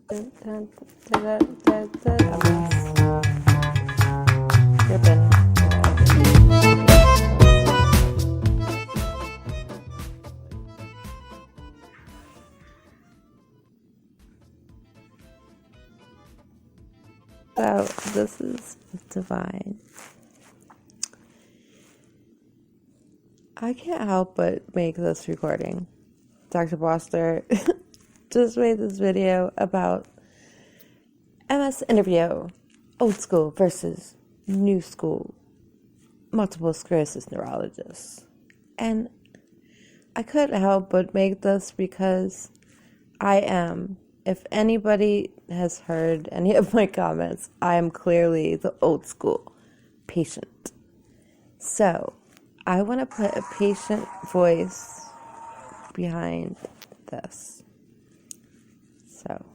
Dun, dun, dun, dun, dun, dun. Tripping. So this is divine. I can't help but make this recording. Dr. Boster just made this video about MS interview, old school versus new school multiple sclerosis neurologists. And I couldn't help but make this because I am, if anybody has heard any of my comments, I am clearly the old school patient. So I want to put a patient voice behind this. So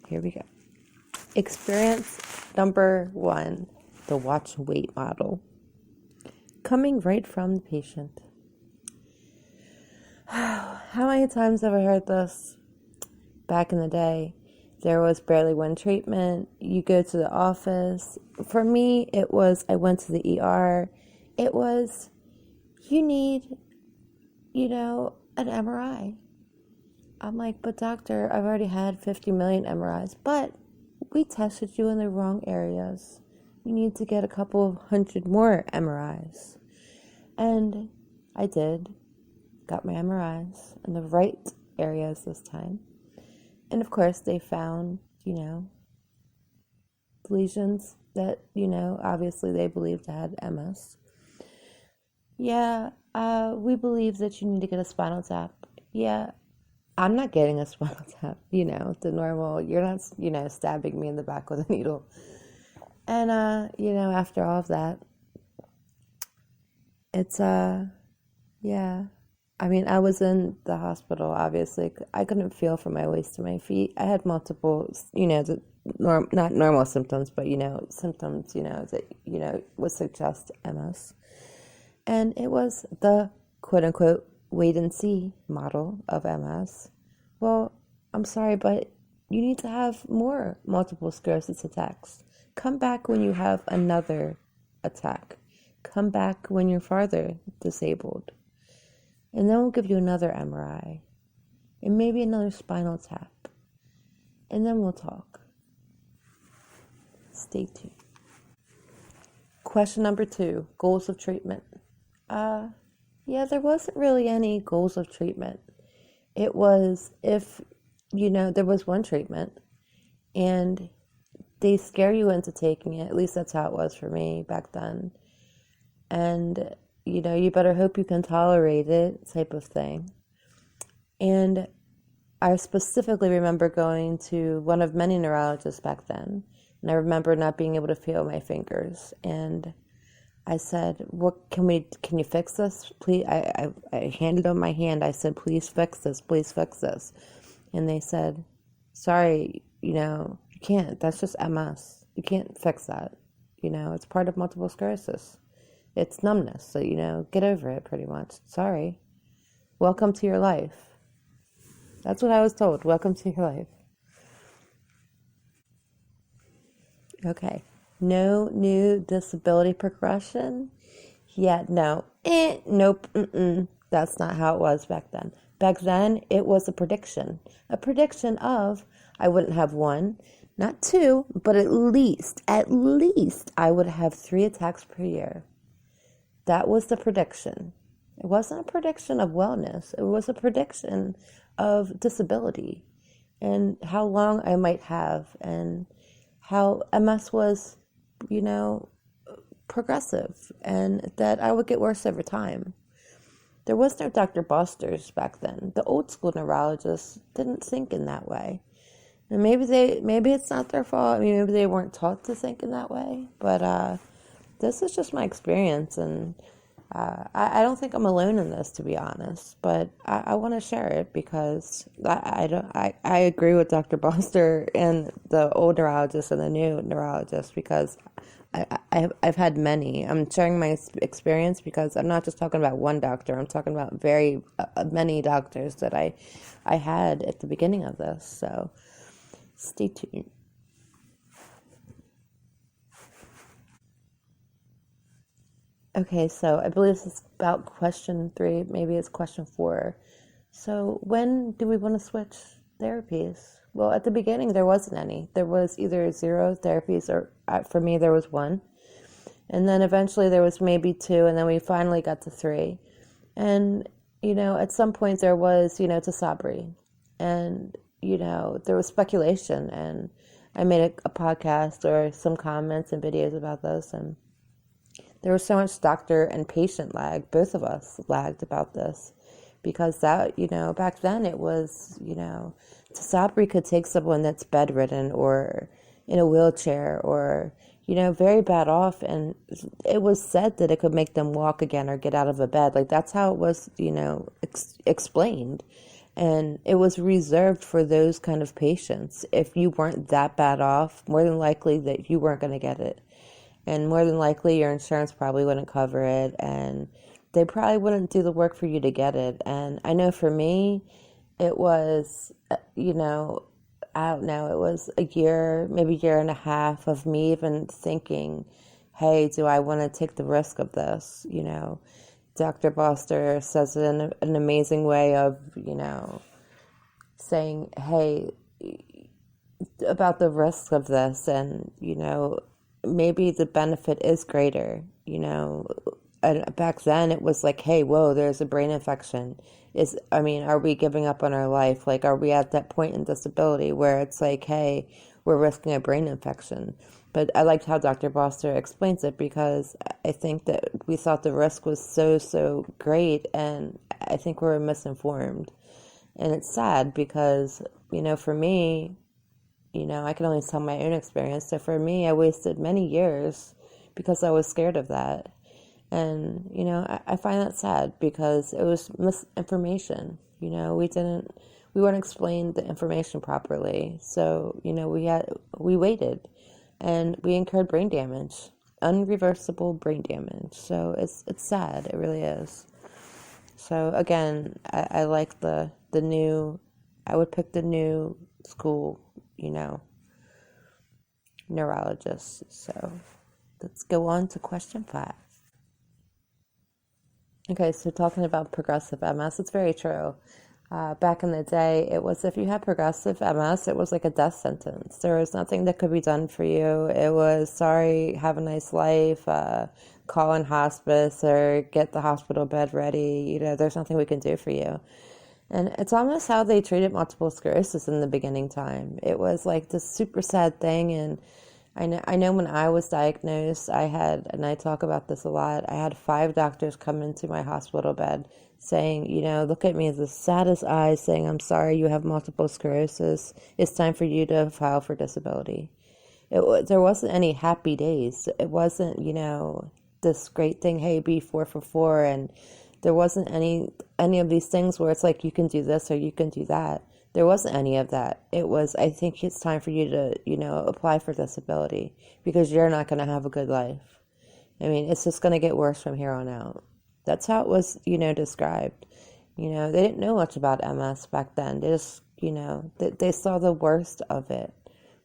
here we go. Experience number 1, the watch and wait model. Coming right from the patient. How many times have I heard this? Back in the day, there was barely one treatment. You go to the office. For me, it was I went to the ER. It was, you need, an MRI. I'm like, but doctor, I've already had 50 million MRIs, but we tested you in the wrong areas. You need to get a couple of 100 more MRIs. And I did. Got my MRIs in the right areas this time. And of course, they found, lesions that, obviously they believed I had MS. Yeah, we believe that you need to get a spinal tap. Yeah, I'm not getting a spinal tap, the normal, you're not, stabbing me in the back with a needle. And, after all of that, it's, yeah. I mean, I was in the hospital, obviously. I couldn't feel from my waist to my feet. I had multiple, not normal symptoms, but, symptoms, that, would suggest MS. And it was the quote-unquote wait and see model of MS. Well, I'm sorry, but you need to have more multiple sclerosis attacks. Come back when you have another attack. Come back when you're farther disabled. And then we'll give you another MRI. And maybe another spinal tap. And then we'll talk. Stay tuned. Question number 2, goals of treatment. There wasn't really any goals of treatment. It was if, there was one treatment and they scare you into taking it. At least that's how it was for me back then. And, you better hope you can tolerate it type of thing. And I specifically remember going to one of many neurologists back then. And I remember not being able to feel my fingers. And I said, "What can you fix this? Please." I handed them my hand. I said, please fix this. And they said, sorry, you can't. That's just MS. You can't fix that. It's part of multiple sclerosis. It's numbness. So, get over it pretty much. Sorry. Welcome to your life. That's what I was told. Welcome to your life. Okay. No new disability progression? Yeah, no. Nope. That's not how it was back then. Back then, it was a prediction. A prediction of I wouldn't have 1, not 2, but at least, I would have 3 attacks per year. That was the prediction. It wasn't a prediction of wellness. It was a prediction of disability and how long I might have and how MS was, progressive and that I would get worse over time. There was no Dr. Bosters back then. The old school neurologists didn't think in that way. And maybe it's not their fault. I mean, maybe they weren't taught to think in that way. But this is just my experience, and I don't think I'm alone in this, to be honest. But I want to share it because I agree with Dr. Boster and the old neurologist and the new neurologist because I've had many. I'm sharing my experience because I'm not just talking about one doctor. I'm talking about very many doctors that I had at the beginning of this. So Stay tuned. Okay, so I believe this is about question 3, maybe it's question 4. So when do we want to switch therapies? Well, at the beginning, there wasn't any. There was either 0 therapies or, for me, there was 1. And then eventually there was maybe 2, and then we finally got to 3. And, at some point there was, Tisabri. And, there was speculation. And I made a podcast or some comments and videos about this. And there was so much doctor and patient lag. Both of us lagged about this. Because that, back then it was, Tisabri could take someone that's bedridden or in a wheelchair or, very bad off. And it was said that it could make them walk again or get out of a bed. Like, that's how it was, explained. And it was reserved for those kind of patients. If you weren't that bad off, more than likely that you weren't going to get it. And more than likely your insurance probably wouldn't cover it. And they probably wouldn't do the work for you to get it. And I know for me, it was, I don't know, it was a year, maybe year and a half of me even thinking, hey, do I want to take the risk of this? Dr. Boster says it in an amazing way of, saying, hey, about the risk of this. And, maybe the benefit is greater, And back then it was like, hey, whoa, there's a brain infection. Are we giving up on our life? Like, are we at that point in disability where it's like, hey, we're risking a brain infection? But I liked how Dr. Boster explains it, because I think that we thought the risk was so great, and I think we were misinformed. And it's sad because, for me, I can only tell my own experience. So for me, I wasted many years because I was scared of that. And, I find that sad because it was misinformation. We weren't explained the information properly. So, we waited and we incurred brain damage, unreversible brain damage. So it's sad. It really is. So again, I like the new, I would pick the new school, neurologist. So let's go on to question 5. Okay, so talking about progressive MS, it's very true. Back in the day, it was if you had progressive MS, it was like a death sentence. There was nothing that could be done for you. It was, sorry, have a nice life, call in hospice or get the hospital bed ready. There's nothing we can do for you. And it's almost how they treated multiple sclerosis in the beginning time. It was like this super sad thing. And I know when I was diagnosed, and I talk about this a lot, I had 5 doctors come into my hospital bed saying, look at me with the saddest eyes, saying, I'm sorry, you have multiple sclerosis. It's time for you to file for disability. There wasn't any happy days. It wasn't, this great thing, hey, be 4 for 4. And there wasn't any of these things where it's like, you can do this or you can do that. There wasn't any of that. It was, I think it's time for you to, apply for disability because you're not going to have a good life. It's just going to get worse from here on out. That's how it was, described. They didn't know much about MS back then. They just, they saw the worst of it.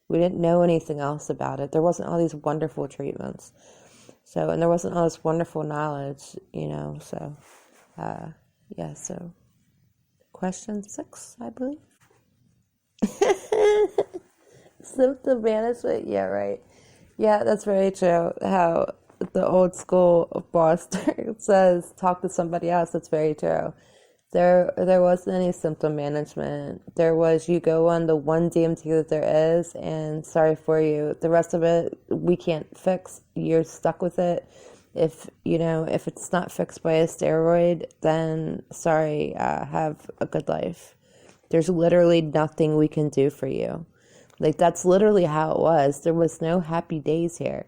We didn't know anything else about it. There wasn't all these wonderful treatments. So, and there wasn't all this wonderful knowledge, so, yeah, so question 6, I believe. Symptom management, yeah, right. Yeah, that's very true. How the old school of Boston says, talk to somebody else. That's very true. There wasn't any symptom management. There was, you go on the one DMT that there is, and sorry for you. The rest of it, we can't fix. You're stuck with it. If it's not fixed by a steroid, then sorry, have a good life. There's literally nothing we can do for you. Like, that's literally how it was. There was no happy days here.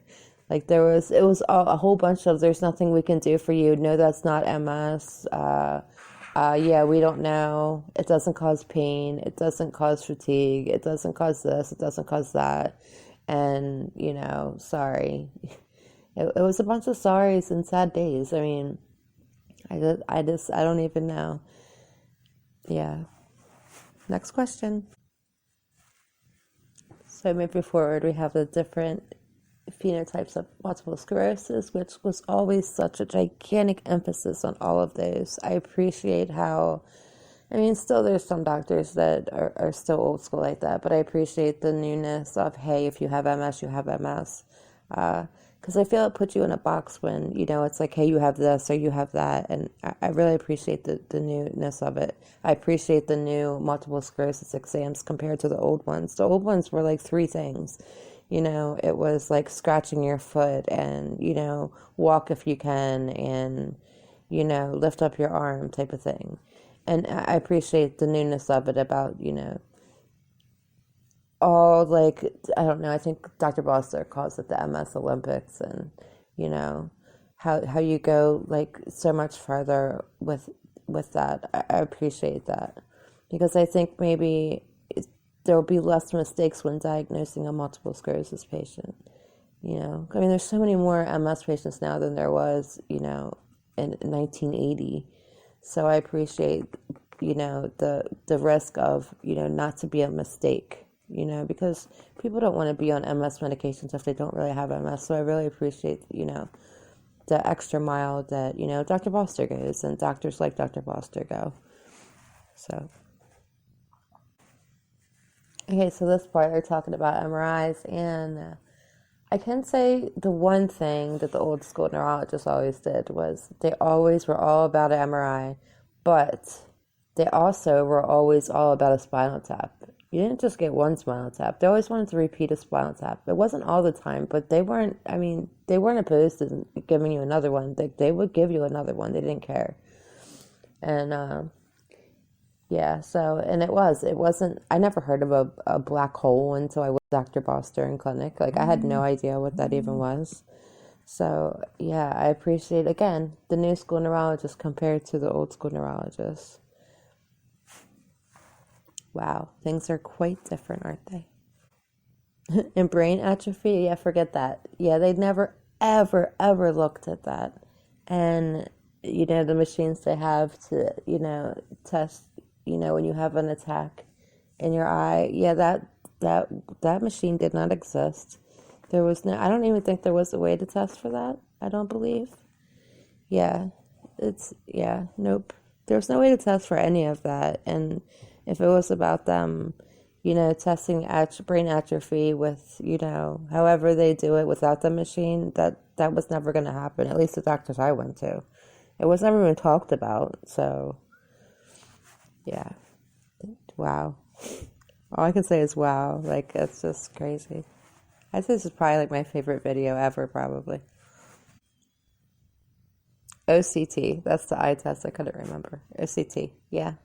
Like, it was a whole bunch of, there's nothing we can do for you. No, that's not MS. Yeah, we don't know. It doesn't cause pain. It doesn't cause fatigue. It doesn't cause this. It doesn't cause that. And, sorry. It was a bunch of sorries and sad days. I don't even know. Yeah. Next question. So moving forward, we have the different phenotypes of multiple sclerosis, which was always such a gigantic emphasis on all of those. I appreciate how, I mean, still there's some doctors that are still old school like that, but I appreciate the newness of, hey, if you have MS, you have MS. Because I feel it puts you in a box when, it's like, hey, you have this or you have that. And I really appreciate the newness of it. I appreciate the new multiple sclerosis exams compared to the old ones. The old ones were like three things. It was like scratching your foot and, walk if you can and, lift up your arm type of thing. And I appreciate the newness of it about, all like, I don't know, I think Dr. Boster calls it the MS Olympics, and how you go like so much farther with that. I appreciate that because I think maybe there will be less mistakes when diagnosing a multiple sclerosis patient. I mean, there's so many more MS patients now than there was, in 1980. So I appreciate, the risk of, not to be a mistake, because people don't want to be on MS medications if they don't really have MS. So I really appreciate, the extra mile that, Dr. Boster goes and doctors like Dr. Boster go. So, okay, so this part they're talking about MRIs, and I can say the one thing that the old school neurologists always did was they always were all about an MRI, but they also were always all about a spinal tap. You didn't just get one spinal tap. They always wanted to repeat a spinal tap. It wasn't all the time, but they weren't opposed to giving you another one. They would give you another one. They didn't care. And, yeah, so, and it wasn't, I never heard of a black hole until I was Dr. Boster in clinic. Like, I had no idea what that even was. So, yeah, I appreciate, again, the new school neurologists compared to the old school neurologists. Wow, things are quite different, aren't they? And brain atrophy, yeah, forget that. Yeah, they never, ever, ever looked at that. And, the machines they have to, test, when you have an attack in your eye, yeah, that machine did not exist. There was no, I don't even think there was a way to test for that. I don't believe. Yeah, nope. There's no way to test for any of that. And if it was about them, testing brain atrophy with, however they do it without the machine, that was never going to happen, at least the doctors I went to. It was never even talked about. So, yeah. Wow. All I can say is wow. Like, it's just crazy. I'd say this is probably like my favorite video ever, probably. OCT, that's the eye test I couldn't remember. OCT, yeah.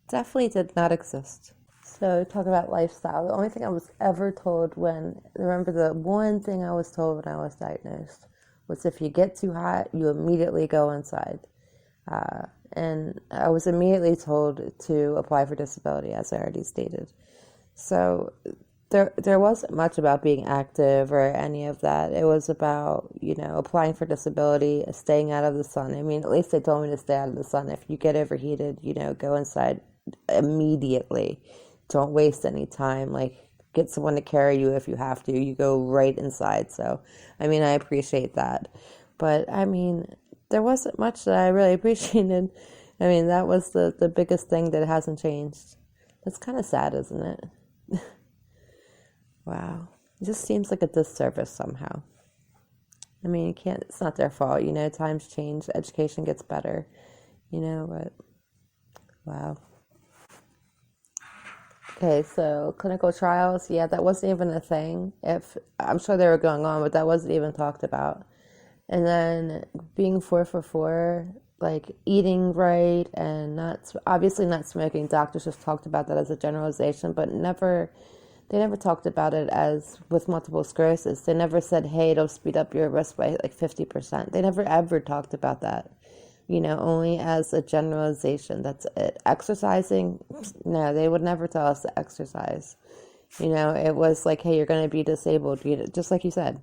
Definitely did not exist. So talk about lifestyle. The only thing I was ever told remember the one thing I was told when I was diagnosed was if you get too hot, you immediately go inside. And I was immediately told to apply for disability, as I already stated. So there wasn't much about being active or any of that. It was about, applying for disability, staying out of the sun. I mean, at least they told me to stay out of the sun. If you get overheated, go inside immediately. Don't waste any time. Like, get someone to carry you if you have to. You go right inside. So, I mean, I appreciate that. But, I mean, there wasn't much that I really appreciated. I mean, that was the biggest thing that hasn't changed. That's kind of sad, isn't it? Wow. It just seems like a disservice somehow. I mean, it's not their fault, times change, education gets better, but wow. Okay, so clinical trials, yeah, that wasn't even a thing. I'm sure they were going on, but that wasn't even talked about. And then being 4 for 4, like eating right and obviously not smoking. Doctors just talked about that as a generalization, but they never talked about it as with multiple sclerosis. They never said, hey, it'll speed up your risk by like 50%. They never ever talked about that, only as a generalization. That's it. Exercising, no, they would never tell us to exercise. It was like, hey, you're going to be disabled, just like you said,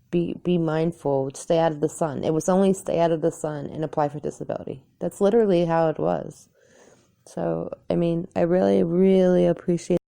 be mindful, stay out of the sun. It was only stay out of the sun and apply for disability. That's literally how it was. So, I mean, I really, really appreciate